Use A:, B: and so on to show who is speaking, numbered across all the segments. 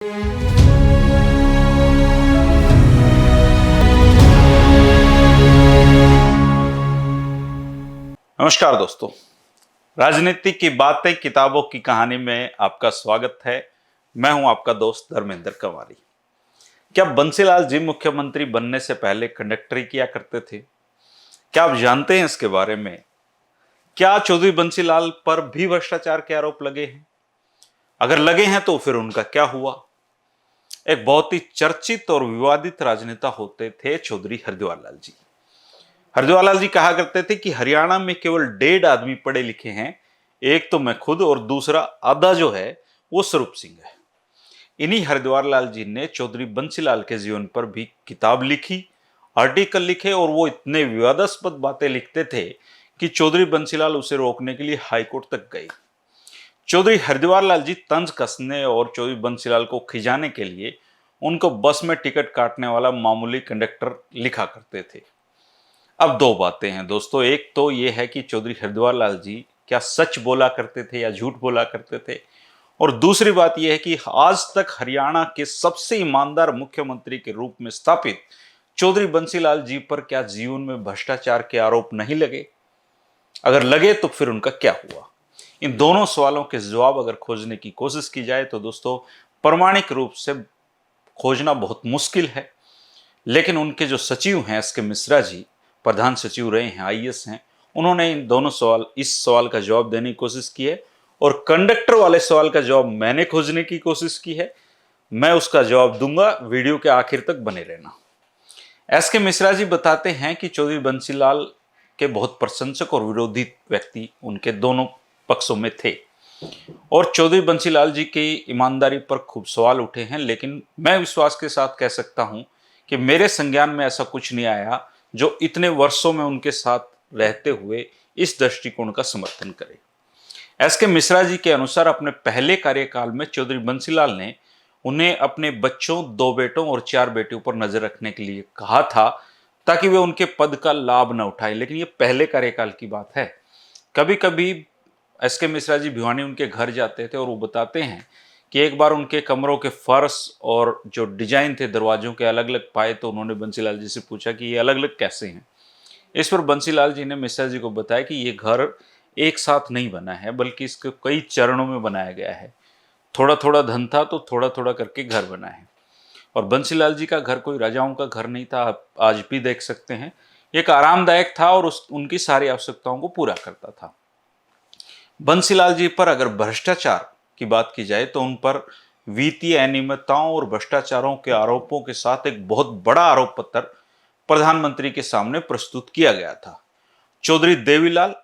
A: नमस्कार दोस्तों, राजनीति की बातें किताबों की कहानी में आपका स्वागत है। मैं हूं आपका दोस्त धर्मेंद्र कंवारी। क्या बंसीलाल जी मुख्यमंत्री बनने से पहले कंडक्टरी किया करते थे? क्या आप जानते हैं इसके बारे में? क्या चौधरी बंसीलाल पर भी भ्रष्टाचार के आरोप लगे हैं? अगर लगे हैं तो फिर उनका क्या हुआ? एक बहुत ही चर्चित और विवादित राजनेता होते थे चौधरी हरिद्वार लाल जी। हरिद्वार लाल जी कहा करते थे कि हरियाणा में केवल 1.5 आदमी पढ़े लिखे हैं, एक तो मैं खुद और दूसरा आधा जो है वो स्वरूप सिंह है। इन्हीं हरिद्वार लाल जी ने चौधरी बंसीलाल के जीवन पर भी किताब लिखी, आर्टिकल लिखे और वो इतने विवादास्पद बातें लिखते थे कि चौधरी बंसीलाल उसे रोकने के लिए हाईकोर्ट तक गए। चौधरी हरिद्वार लाल जी तंज कसने और चौधरी बंसीलाल को खिजाने के लिए उनको बस में टिकट काटने वाला मामूली कंडक्टर लिखा करते थे। अब दो बातें हैं दोस्तों, एक तो ये है कि चौधरी हरिद्वार लाल जी क्या सच बोला करते थे या झूठ बोला करते थे, और दूसरी बात यह है कि आज तक हरियाणा के सबसे ईमानदार मुख्यमंत्री के रूप में स्थापित चौधरी बंसीलाल जी पर क्या जीवन में भ्रष्टाचार के आरोप नहीं लगे? अगर लगे तो फिर उनका क्या हुआ? इन दोनों सवालों के जवाब अगर खोजने की कोशिश की जाए तो दोस्तों प्रामाणिक रूप से खोजना बहुत मुश्किल है। लेकिन उनके जो सचिव हैं एस के मिश्रा जी, प्रधान सचिव रहे हैं, आईएएस हैं, उन्होंने इन दोनों इस सवाल का जवाब देने की कोशिश की है और कंडक्टर वाले सवाल का जवाब मैंने खोजने की कोशिश की है। मैं उसका जवाब दूंगा, वीडियो के आखिर तक बने रहना। एस के मिश्रा जी बताते हैं कि चौधरी बंसीलाल के बहुत प्रशंसक और विरोधी व्यक्ति उनके दोनों पक्षों में थे और चौधरी बंसीलाल जी की ईमानदारी पर खूब सवाल उठे हैं, लेकिन मैं विश्वास के साथ कह सकता हूं कि मेरे संज्ञान में ऐसा कुछ नहीं आया जो इतने वर्षों में उनके साथ रहते हुए इस दृष्टिकोण का समर्थन करे। एस के मिश्रा जी के अनुसार अपने पहले कार्यकाल में चौधरी बंसीलाल ने उन्हें अपने बच्चों, 2 बेटों और 4 बेटियों पर नजर रखने के लिए कहा था ताकि वे उनके पद का लाभ न उठाएं, लेकिन ये पहले कार्यकाल की बात है। कभी कभी एस के मिश्रा जी भिवानी उनके घर जाते थे और वो बताते हैं कि एक बार उनके कमरों के फर्श और जो डिजाइन थे दरवाजों के अलग अलग पाए, तो उन्होंने बंसीलाल जी से पूछा कि ये अलग अलग कैसे हैं। इस पर बंसीलाल जी ने मिश्रा जी को बताया कि ये घर एक साथ नहीं बना है, बल्कि इसको कई चरणों में बनाया गया है। थोड़ा थोड़ा धन था तो थोड़ा थोड़ा करके घर बना है। और बंसीलाल जी का घर कोई राजाओं का घर नहीं था, आप आज भी देख सकते हैं। एक आरामदायक था और उनकी सारी आवश्यकताओं को पूरा करता था। बंसीलाल जी पर अगर भ्रष्टाचार की बात की जाए तो उन पर वित्तीय अनियमितताओं और भ्रष्टाचारों के आरोपों के साथ एक बहुत बड़ा आरोप पत्र प्रधानमंत्री के सामने प्रस्तुत किया गया था। चौधरी देवीलाल,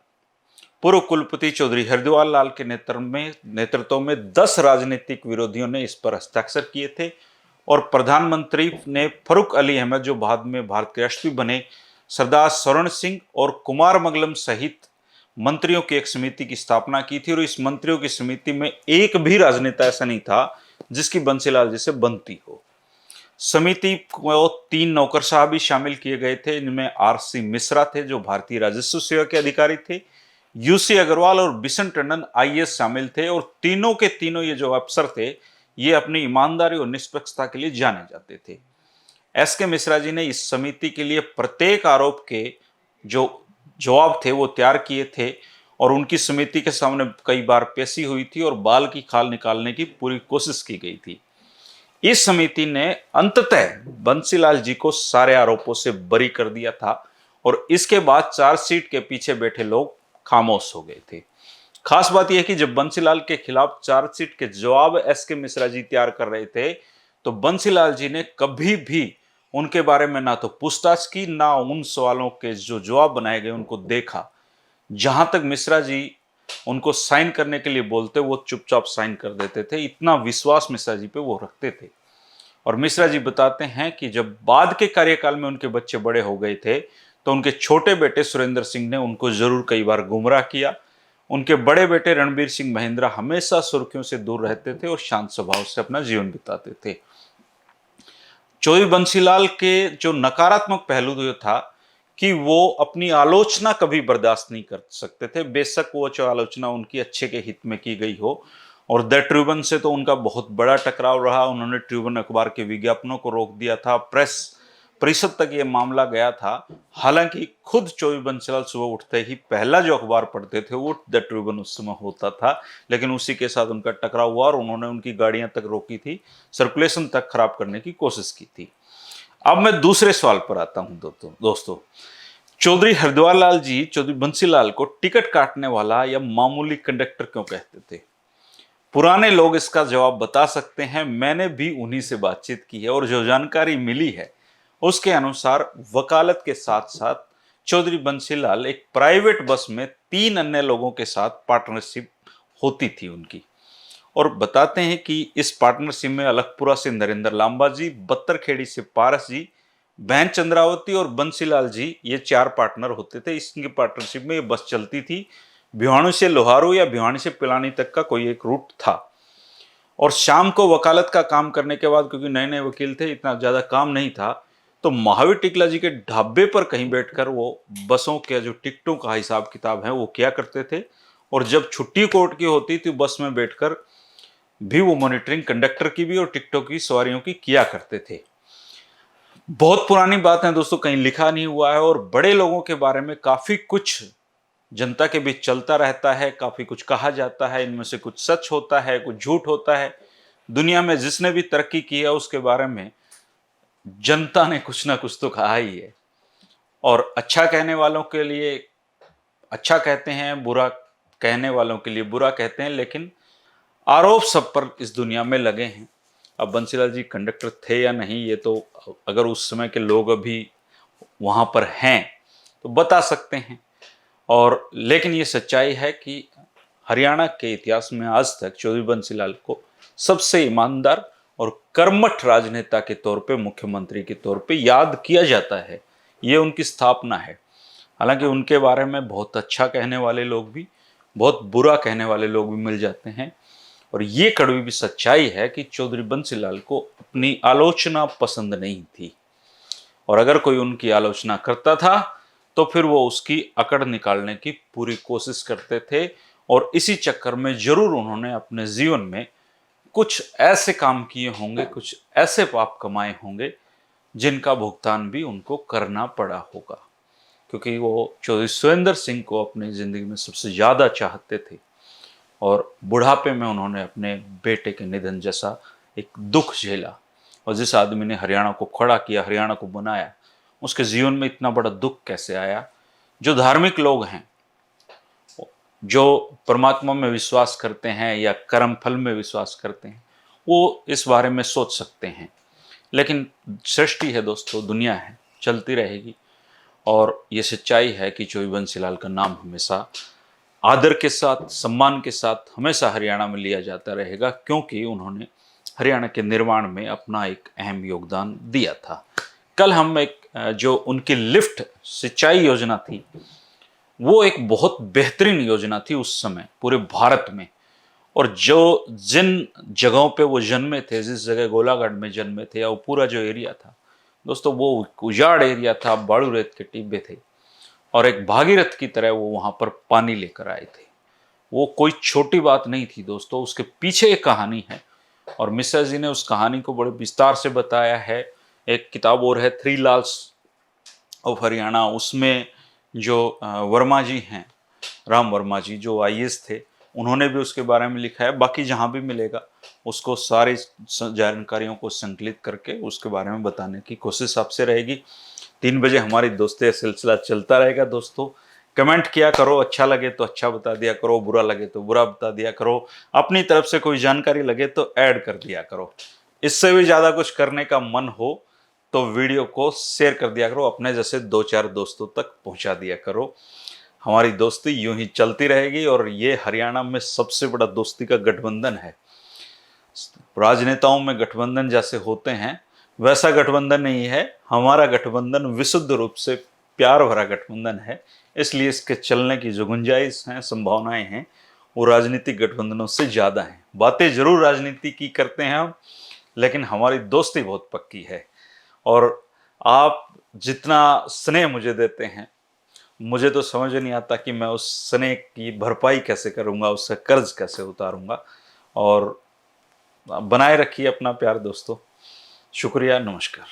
A: पूर्व कुलपति चौधरी हरिद्वार लाल के नेतृत्व में 10 राजनीतिक विरोधियों ने इस पर हस्ताक्षर किए थे और प्रधानमंत्री ने फरूक अली अहमद, जो बाद में भारत के राष्ट्रपति बने, सरदार स्वर्ण सिंह और कुमार मंगलम सहित मंत्रियों की एक समिति की स्थापना की थी। और इस मंत्रियों की समिति में एक भी राजनेता ऐसा नहीं था जिसकी बंसीलाल जी से बनती हो। समिति को 3 नौकरशाह भी शामिल किए गए थे, इनमें आरसी मिश्रा थे जो भारतीय राजस्व सेवा के अधिकारी थे, यूसी अग्रवाल और बिशन टंडन आईएएस शामिल थे। और तीनों के तीनों ये जो अफसर थे ये अपनी ईमानदारी और निष्पक्षता के लिए जाने जाते थे। एस के मिश्रा जी ने इस समिति के लिए प्रत्येक आरोप के जो जवाब थे वो तैयार किए थे और उनकी समिति के सामने कई बार पेशी हुई थी और बाल की खाल निकालने की पूरी कोशिश की गई थी। इस समिति ने अंततः बंसीलाल जी को सारे आरोपों से बरी कर दिया था और इसके बाद चार्जशीट के पीछे बैठे लोग खामोश हो गए थे। खास बात यह कि जब बंसीलाल के खिलाफ चार्जशीट के जवाब एस के मिश्रा जी तैयार कर रहे थे तो बंसीलाल जी ने कभी भी उनके बारे में ना तो पूछताछ की, ना उन सवालों के जो जवाब बनाए गए उनको देखा। जहां तक मिश्रा जी उनको साइन करने के लिए बोलते वो चुपचाप साइन कर देते थे, इतना विश्वास मिश्रा जी पे वो रखते थे। और मिश्रा जी बताते हैं कि जब बाद के कार्यकाल में उनके बच्चे बड़े हो गए थे तो उनके छोटे बेटे सुरेंद्र सिंह ने उनको जरूर कई बार गुमराह किया। उनके बड़े बेटे रणबीर सिंह महिंद्रा हमेशा सुर्खियों से दूर रहते थे और शांत स्वभाव से अपना जीवन बिताते थे। चौधरी बंसीलाल के जो नकारात्मक पहलू जो था कि वो अपनी आलोचना कभी बर्दाश्त नहीं कर सकते थे, बेशक वो जो आलोचना उनकी अच्छे के हित में की गई हो। और द ट्रिब्यून से तो उनका बहुत बड़ा टकराव रहा। उन्होंने ट्रिब्यून अखबार के विज्ञापनों को रोक दिया था, प्रेस परिषद तक ये मामला गया था। हालांकि खुद चौधरी बंसीलाल सुबह उठते ही पहला जो अखबार पढ़ते थे वो द ट्रिब्यून उस समय होता था, लेकिन उसी के साथ उनका टकराव हुआ और उन्होंने उनकी गाड़ियां तक रोकी थी, सर्कुलेशन तक खराब करने की कोशिश की थी। अब मैं दूसरे सवाल पर आता हूं दोस्तों, चौधरी हरिद्वार लाल जी चौधरी बंसीलाल को टिकट काटने वाला या मामूली कंडक्टर क्यों कहते थे? पुराने लोग इसका जवाब बता सकते हैं। मैंने भी उन्हीं से बातचीत की है और जो जानकारी मिली है उसके अनुसार वकालत के साथ साथ चौधरी बंसीलाल एक प्राइवेट बस में 3 अन्य लोगों के साथ पार्टनरशिप होती थी उनकी। और बताते हैं कि इस पार्टनरशिप में अलगपुरा से नरेंद्र लांबा जी, बत्तरखेड़ी से पारस जी, बहन चंद्रावती और बंसीलाल जी, ये 4 पार्टनर होते थे। इसकी पार्टनरशिप में ये बस चलती थी। भिवानी से लोहारू या भिवानी से पिलानी तक का कोई एक रूट था। और शाम को वकालत का काम करने के बाद, क्योंकि नए नए वकील थे, इतना ज्यादा काम नहीं था, तो महावीर टिकला जी के ढाबे पर कहीं बैठकर वो बसों के जो टिकटों का हिसाब किताब है वो किया करते थे। और जब छुट्टी कोर्ट की होती थी बस में बैठकर भी वो मॉनिटरिंग कंडक्टर की भी और टिकटों की सवारियों की किया करते थे। बहुत पुरानी बात है दोस्तों, कहीं लिखा नहीं हुआ है और बड़े लोगों के बारे में काफी कुछ जनता के बीच चलता रहता है, काफी कुछ कहा जाता है। इनमें से कुछ सच होता है, कुछ झूठ होता है। दुनिया में जिसने भी तरक्की की है उसके बारे में जनता ने कुछ ना कुछ तो कहा ही है। और अच्छा कहने वालों के लिए अच्छा कहते हैं, बुरा कहने वालों के लिए बुरा कहते हैं, लेकिन आरोप सब पर इस दुनिया में लगे हैं। अब बंसीलाल जी कंडक्टर थे या नहीं, ये तो अगर उस समय के लोग अभी वहां पर हैं तो बता सकते हैं। और लेकिन ये सच्चाई है कि हरियाणा के इतिहास में आज तक चौधरी बंसीलाल को सबसे ईमानदार और कर्मठ राजनेता के तौर पे, मुख्यमंत्री के तौर पे याद किया जाता है। ये उनकी स्थापना है। हालांकि उनके बारे में बहुत अच्छा कहने वाले लोग भी, बहुत बुरा कहने वाले लोग भी मिल जाते हैं। और ये कड़वी भी सच्चाई है कि चौधरी बंसीलाल को अपनी आलोचना पसंद नहीं थी। और अगर कोई उनकी आलोचना करता था तो फिर वो उसकी अकड़ निकालने की पूरी कोशिश करते थे। और इसी चक्कर में जरूर उन्होंने अपने जीवन में कुछ ऐसे काम किए होंगे, कुछ ऐसे पाप कमाए होंगे जिनका भुगतान भी उनको करना पड़ा होगा। क्योंकि वो चौधरी सुरेंद्र सिंह को अपनी जिंदगी में सबसे ज्यादा चाहते थे और बुढ़ापे में उन्होंने अपने बेटे के निधन जैसा एक दुख झेला। और जिस आदमी ने हरियाणा को खड़ा किया, हरियाणा को बनाया, उसके जीवन में इतना बड़ा दुख कैसे आया? जो धार्मिक लोग हैं, जो परमात्मा में विश्वास करते हैं या कर्म फल में विश्वास करते हैं, वो इस बारे में सोच सकते हैं। लेकिन सृष्टि है दोस्तों, दुनिया है, चलती रहेगी। और ये सच्चाई है कि चौधरी बंसीलाल का नाम हमेशा आदर के साथ, सम्मान के साथ हमेशा हरियाणा में लिया जाता रहेगा, क्योंकि उन्होंने हरियाणा के निर्माण में अपना एक अहम योगदान दिया था। कल हम एक जो उनकी लिफ्ट सिंचाई योजना थी, वो एक बहुत बेहतरीन योजना थी उस समय पूरे भारत में। और जो जिन जगहों पे वो जन्मे थे, जिस जगह गोलाघाट में जन्मे थे, या वो पूरा जो एरिया था दोस्तों, वो उजाड़ एरिया था, बालू रेत के टिब्बे थे। और एक भागीरथ की तरह वो वहां पर पानी लेकर आए थे। वो कोई छोटी बात नहीं थी दोस्तों, उसके पीछे एक कहानी है और मिश्रा जी ने उस कहानी को बड़े विस्तार से बताया है। एक किताब और है, थ्री लाल्स ऑफ हरियाणा, उसमें जो वर्मा जी हैं, राम वर्मा जी, जो आईएएस थे, उन्होंने भी उसके बारे में लिखा है। बाकी जहां भी मिलेगा उसको सारी जानकारियों को संकलित करके उसके बारे में बताने की कोशिश आपसे रहेगी। 3 बजे हमारी दोस्ती सिलसिला चलता रहेगा दोस्तों। कमेंट किया करो, अच्छा लगे तो अच्छा बता दिया करो, बुरा लगे तो बुरा बता दिया करो, अपनी तरफ से कोई जानकारी लगे तो ऐड कर दिया करो। इससे भी ज्यादा कुछ करने का मन हो तो वीडियो को शेयर कर दिया करो, अपने जैसे 2-4 दोस्तों तक पहुंचा दिया करो। हमारी दोस्ती यूं ही चलती रहेगी और ये हरियाणा में सबसे बड़ा दोस्ती का गठबंधन है। राजनेताओं में गठबंधन जैसे होते हैं वैसा गठबंधन नहीं है। हमारा गठबंधन विशुद्ध रूप से प्यार भरा गठबंधन है, इसलिए इसके चलने की जो गुंजाइश है, संभावनाएं हैं, वो राजनीतिक गठबंधनों से ज्यादा हैं। बातें जरूर राजनीति की करते हैं हम, लेकिन हमारी दोस्ती बहुत पक्की है। और आप जितना स्नेह मुझे देते हैं, मुझे तो समझ नहीं आता कि मैं उस स्नेह की भरपाई कैसे करूंगा, उसका कर्ज कैसे उतारूंगा। और बनाए रखिए अपना प्यार दोस्तों। शुक्रिया, नमस्कार।